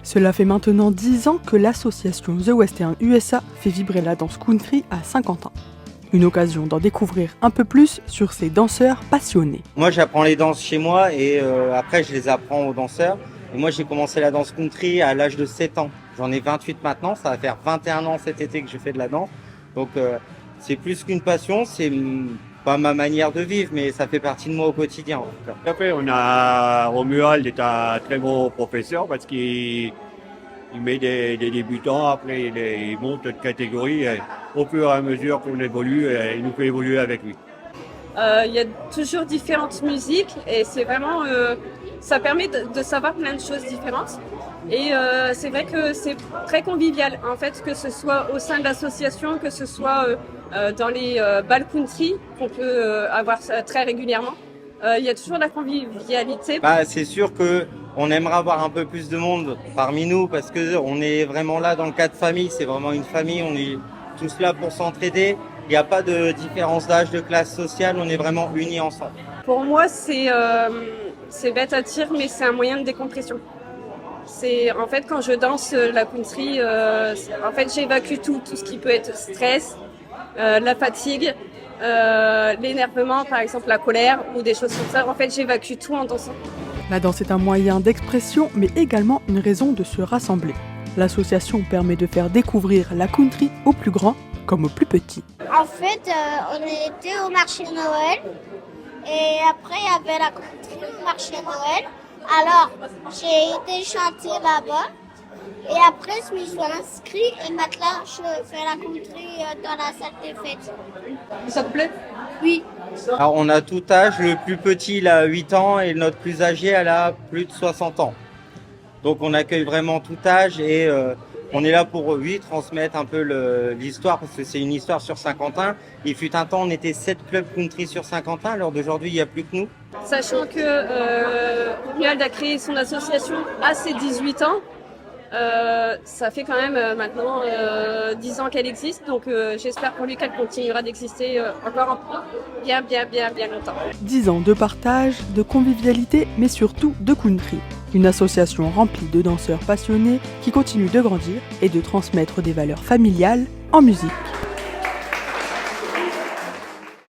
Cela fait maintenant 10 ans que l'association The Western USA fait vibrer la danse country à Saint-Quentin. Une occasion d'en découvrir un peu plus sur ces danseurs passionnés. Moi, j'apprends les danses chez moi et après, je les apprends aux danseurs. Et moi, j'ai commencé la danse country à l'âge de 7 ans. J'en ai 28 maintenant, ça va faire 21 ans cet été que je fais de la danse. Donc, c'est plus qu'une passion, c'est pas ma manière de vivre, mais ça fait partie de moi au quotidien. En tout cas. Tout à fait, Romuald est un très bon professeur parce qu'il met des débutants, après il monte de catégorie. Et au fur et à mesure qu'on évolue, il nous fait évoluer avec lui. Il y a toujours différentes musiques et c'est vraiment, ça permet de savoir plein de choses différentes. Et c'est vrai que c'est très convivial, en fait, que ce soit au sein de l'association, que ce soit dans les bals country qu'on peut avoir très régulièrement. Il y a toujours de la convivialité. C'est sûr qu'on aimerait avoir un peu plus de monde parmi nous parce qu'on est vraiment là dans le cadre famille, c'est vraiment une famille, on est tous là pour s'entraider. Il n'y a pas de différence d'âge, de classe sociale, on est vraiment unis ensemble. Pour moi, c'est bête à dire, mais c'est un moyen de décompression. En fait, quand je danse la country, en fait, j'évacue tout ce qui peut être stress, la fatigue, l'énervement, par exemple la colère ou des choses comme ça. En fait, j'évacue tout en dansant. La danse est un moyen d'expression, mais également une raison de se rassembler. L'association permet de faire découvrir la country aux plus grands comme aux plus petits. En fait, on était au marché Noël et après il y avait la country au marché Noël. Alors, j'ai été chanter là-bas et après je me suis inscrite et maintenant je fais la country dans la salle des fêtes. Ça te plaît ? Oui. Alors, on a tout âge, le plus petit il a 8 ans et notre plus âgée elle a plus de 60 ans. Donc on accueille vraiment tout âge et on est là pour transmettre un peu l'histoire parce que c'est une histoire sur Saint-Quentin. Il fut un temps, on était 7 clubs country sur Saint-Quentin, alors d'aujourd'hui il n'y a plus que nous. Sachant que Romuald a créé son association à ses 18 ans, ça fait quand même maintenant 10 ans qu'elle existe, donc j'espère pour lui qu'elle continuera d'exister encore bien longtemps. 10 ans de partage, de convivialité, mais surtout de country. Une association remplie de danseurs passionnés qui continuent de grandir et de transmettre des valeurs familiales en musique.